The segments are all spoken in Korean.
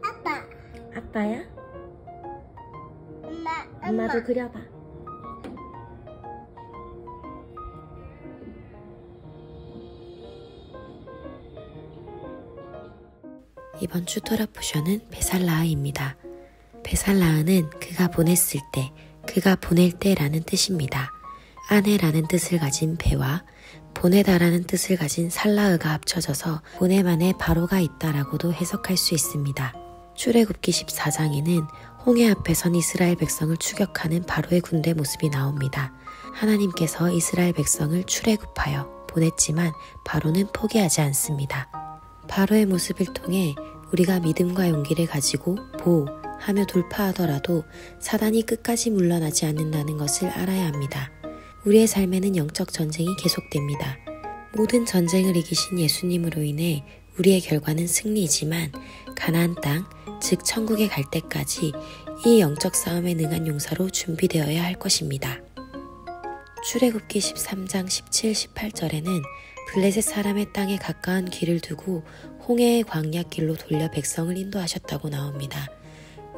아빠. 아빠야? 엄마. 엄마도 그려봐. 이번 튜토라 포션은 베살라흐입니다. 베살라흐는 그가 보냈을 때, 그가 보낼 때라는 뜻입니다. 아내라는 뜻을 가진 베와 보내다라는 뜻을 가진 살라흐가 합쳐져서 보냄 안에 바로가 있다라고도 해석할 수 있습니다. 출애굽기 14장에는 홍해 앞에 선 이스라엘 백성을 추격하는 바로의 군대 모습이 나옵니다. 하나님께서 이스라엘 백성을 출애굽하여 보냈지만 바로는 포기하지 않습니다. 바로의 모습을 통해 우리가 믿음과 용기를 가지고 보호하며 돌파하더라도 사단이 끝까지 물러나지 않는다는 것을 알아야 합니다. 우리의 삶에는 영적 전쟁이 계속됩니다. 모든 전쟁을 이기신 예수님으로 인해 우리의 결과는 승리이지만 가나안 땅, 즉 천국에 갈 때까지 이 영적 싸움에 능한 용사로 준비되어야 할 것입니다. 출애굽기 13장 17, 18절에는 블레셋 사람의 땅에 가까운 길을 두고 홍해의 광야 길로 돌려 백성을 인도하셨다고 나옵니다.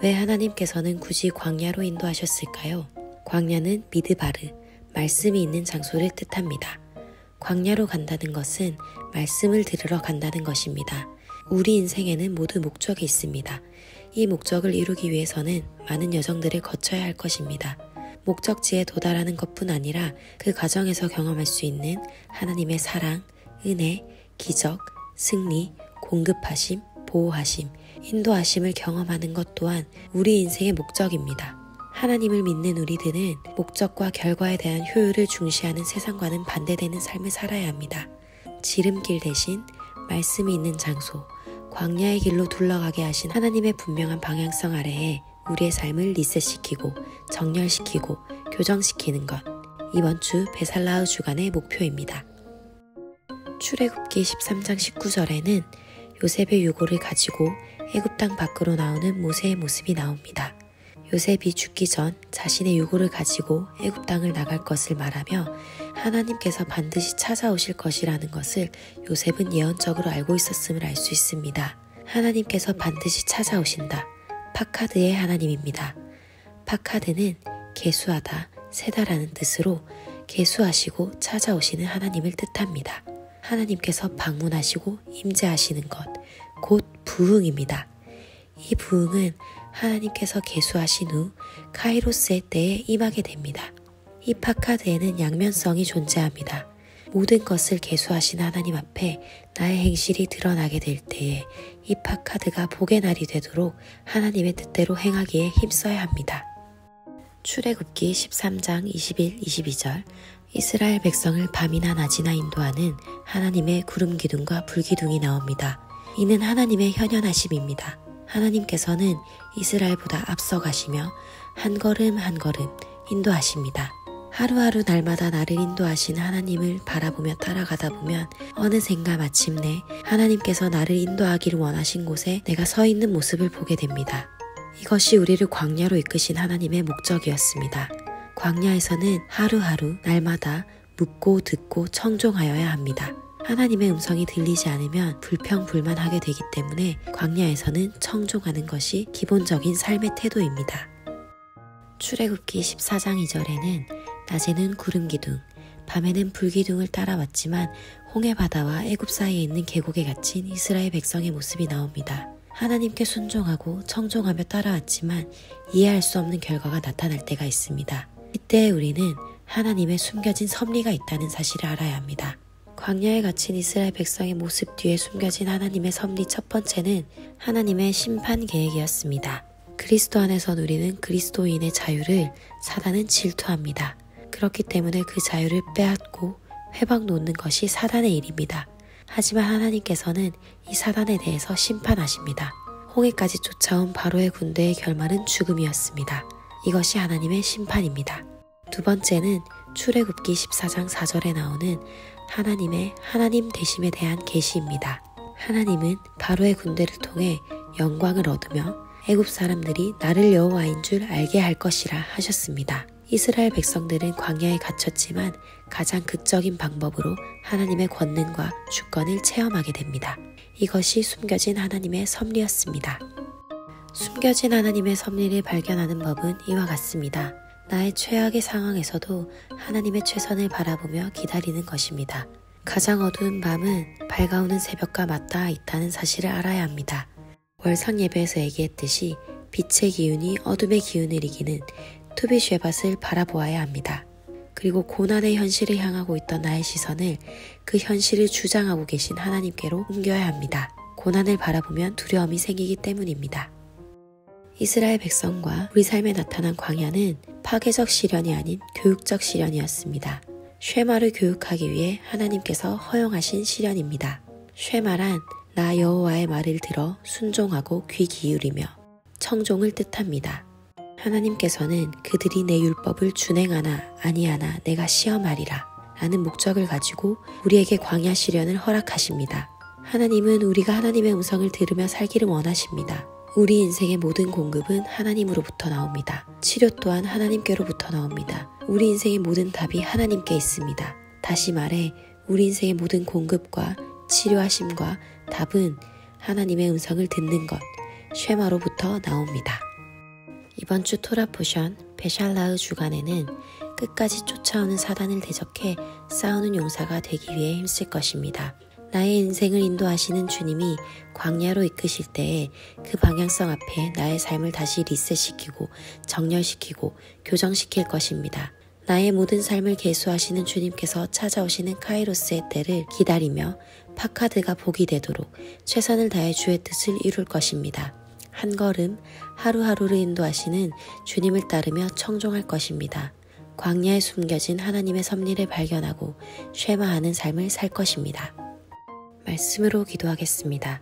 왜 하나님께서는 굳이 광야로 인도하셨을까요? 광야는 미드바르, 말씀이 있는 장소를 뜻합니다. 광야로 간다는 것은 말씀을 들으러 간다는 것입니다. 우리 인생에는 모두 목적이 있습니다. 이 목적을 이루기 위해서는 많은 여정들을 거쳐야 할 것입니다. 목적지에 도달하는 것뿐 아니라 그 과정에서 경험할 수 있는 하나님의 사랑, 은혜, 기적, 승리, 공급하심, 보호하심, 인도하심을 경험하는 것 또한 우리 인생의 목적입니다. 하나님을 믿는 우리들은 목적과 결과에 대한 효율을 중시하는 세상과는 반대되는 삶을 살아야 합니다. 지름길 대신 말씀이 있는 장소, 광야의 길로 둘러가게 하신 하나님의 분명한 방향성 아래에 우리의 삶을 리셋시키고 정렬시키고 교정시키는 것, 이번 주 베살라흐 주간의 목표입니다. 출애굽기 13장 19절에는 요셉의 유고를 가지고 애굽 땅 밖으로 나오는 모세의 모습이 나옵니다. 요셉이 죽기 전 자신의 유고를 가지고 애굽 땅을 나갈 것을 말하며 하나님께서 반드시 찾아오실 것이라는 것을 요셉은 예언적으로 알고 있었음을 알 수 있습니다. 하나님께서 반드시 찾아오신다. 파카드의 하나님입니다. 파카드는 계수하다, 세다라는 뜻으로 계수하시고 찾아오시는 하나님을 뜻합니다. 하나님께서 방문하시고 임재하시는 것, 곧 부흥입니다. 이 부흥은 하나님께서 계수하신 후 카이로스의 때에 임하게 됩니다. 이 파카드에는 양면성이 존재합니다. 모든 것을 계수하신 하나님 앞에 나의 행실이 드러나게 될 때에 이 파카드가 복의 날이 되도록 하나님의 뜻대로 행하기에 힘써야 합니다. 출애굽기 13장 21, 22절 이스라엘 백성을 밤이나 낮이나 인도하는 하나님의 구름 기둥과 불 기둥이 나옵니다. 이는 하나님의 현현하심입니다. 하나님께서는 이스라엘보다 앞서가시며 한 걸음 한 걸음 인도하십니다. 하루하루 날마다 나를 인도하신 하나님을 바라보며 따라가다 보면 어느샌가 마침내 하나님께서 나를 인도하기를 원하신 곳에 내가 서 있는 모습을 보게 됩니다. 이것이 우리를 광야로 이끄신 하나님의 목적이었습니다. 광야에서는 하루하루 날마다 묻고 듣고 청종하여야 합니다. 하나님의 음성이 들리지 않으면 불평불만하게 되기 때문에 광야에서는 청종하는 것이 기본적인 삶의 태도입니다. 출애굽기 14장 2절에는 낮에는 구름기둥, 밤에는 불기둥을 따라왔지만 홍해바다와 애굽 사이에 있는 계곡에 갇힌 이스라엘 백성의 모습이 나옵니다. 하나님께 순종하고 청종하며 따라왔지만 이해할 수 없는 결과가 나타날 때가 있습니다. 이때 우리는 하나님의 숨겨진 섭리가 있다는 사실을 알아야 합니다. 광야에 갇힌 이스라엘 백성의 모습 뒤에 숨겨진 하나님의 섭리 첫 번째는 하나님의 심판 계획이었습니다. 그리스도 안에서 누리는 그리스도인의 자유를 사단은 질투합니다. 그렇기 때문에 그 자유를 빼앗고 회방 놓는 것이 사단의 일입니다. 하지만 하나님께서는 이 사단에 대해서 심판하십니다. 홍해까지 쫓아온 바로의 군대의 결말은 죽음이었습니다. 이것이 하나님의 심판입니다. 두 번째는 출애굽기 14장 4절에 나오는 하나님의 하나님 되심에 대한 계시입니다. 하나님은 바로의 군대를 통해 영광을 얻으며 애굽 사람들이 나를 여호와인 줄 알게 할 것이라 하셨습니다. 이스라엘 백성들은 광야에 갇혔지만 가장 극적인 방법으로 하나님의 권능과 주권을 체험하게 됩니다. 이것이 숨겨진 하나님의 섭리였습니다. 숨겨진 하나님의 섭리를 발견하는 법은 이와 같습니다. 나의 최악의 상황에서도 하나님의 최선을 바라보며 기다리는 것입니다. 가장 어두운 밤은 밝아오는 새벽과 맞닿아 있다는 사실을 알아야 합니다. 월상 예배에서 얘기했듯이 빛의 기운이 어둠의 기운을 이기는 투비쉐밧을 바라보아야 합니다. 그리고 고난의 현실을 향하고 있던 나의 시선을 그 현실을 주장하고 계신 하나님께로 옮겨야 합니다. 고난을 바라보면 두려움이 생기기 때문입니다. 이스라엘 백성과 우리 삶에 나타난 광야는 파괴적 시련이 아닌 교육적 시련이었습니다. 쉐마를 교육하기 위해 하나님께서 허용하신 시련입니다. 쉐마란 나 여호와의 말을 들어 순종하고 귀 기울이며 청종을 뜻합니다. 하나님께서는 그들이 내 율법을 준행하나 아니하나 내가 시험하리라 라는 목적을 가지고 우리에게 광야 시련을 허락하십니다. 하나님은 우리가 하나님의 음성을 들으며 살기를 원하십니다. 우리 인생의 모든 공급은 하나님으로부터 나옵니다. 치료 또한 하나님께로부터 나옵니다. 우리 인생의 모든 답이 하나님께 있습니다. 다시 말해 우리 인생의 모든 공급과 치료하심과 답은 하나님의 음성을 듣는 것, 쉐마로부터 나옵니다. 이번 주 토라 포션 베샬라흐 주간에는 끝까지 쫓아오는 사단을 대적해 싸우는 용사가 되기 위해 힘쓸 것입니다. 나의 인생을 인도하시는 주님이 광야로 이끄실 때에 그 방향성 앞에 나의 삶을 다시 리셋시키고 정렬시키고 교정시킬 것입니다. 나의 모든 삶을 계수하시는 주님께서 찾아오시는 카이로스의 때를 기다리며 파카드가 복이 되도록 최선을 다해 주의 뜻을 이룰 것입니다. 한 걸음 하루하루를 인도하시는 주님을 따르며 청종할 것입니다. 광야에 숨겨진 하나님의 섭리를 발견하고 쉐마하는 삶을 살 것입니다. 말씀으로 기도하겠습니다.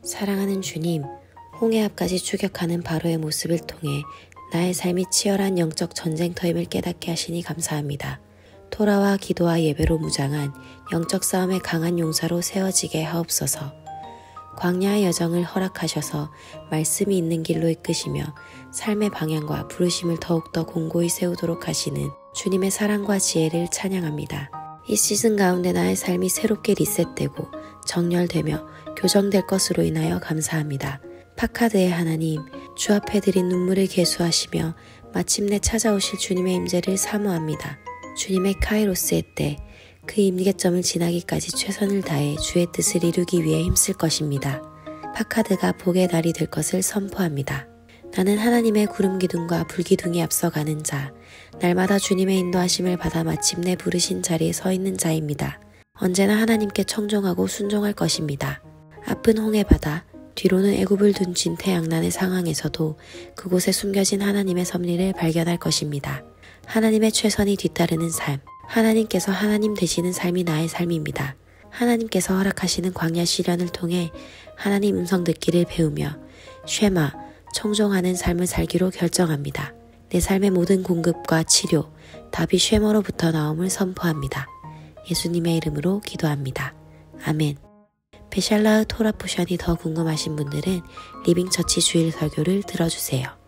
사랑하는 주님, 홍해 앞까지 추격하는 바로의 모습을 통해 나의 삶이 치열한 영적 전쟁터임을 깨닫게 하시니 감사합니다. 토라와 기도와 예배로 무장한 영적 싸움의 강한 용사로 세워지게 하옵소서. 광야의 여정을 허락하셔서 말씀이 있는 길로 이끄시며 삶의 방향과 부르심을 더욱더 공고히 세우도록 하시는 주님의 사랑과 지혜를 찬양합니다. 이 시즌 가운데 나의 삶이 새롭게 리셋되고 정렬되며 교정될 것으로 인하여 감사합니다. 파카드의 하나님, 주 앞에 드린 눈물을 계수하시며 마침내 찾아오실 주님의 임재를 사모합니다. 주님의 카이로스의 때, 그 임계점을 지나기까지 최선을 다해 주의 뜻을 이루기 위해 힘쓸 것입니다. 파카드가 복의 날이 될 것을 선포합니다. 나는 하나님의 구름기둥과 불기둥이 앞서가는 자, 날마다 주님의 인도하심을 받아 마침내 부르신 자리에 서 있는 자입니다. 언제나 하나님께 청종하고 순종할 것입니다. 아픈 홍해 바다, 뒤로는 애굽을 둔 진퇴양난의 상황에서도 그곳에 숨겨진 하나님의 섭리를 발견할 것입니다. 하나님의 최선이 뒤따르는 삶, 하나님께서 하나님 되시는 삶이 나의 삶입니다. 하나님께서 허락하시는 광야 시련을 통해 하나님 음성 듣기를 배우며 쉐마, 청종하는 삶을 살기로 결정합니다. 내 삶의 모든 공급과 치료, 답이 쉐마로부터 나옴을 선포합니다. 예수님의 이름으로 기도합니다. 아멘. 베샬라흐 토라 포션이 더 궁금하신 분들은 리빙처치 주일 설교를 들어주세요.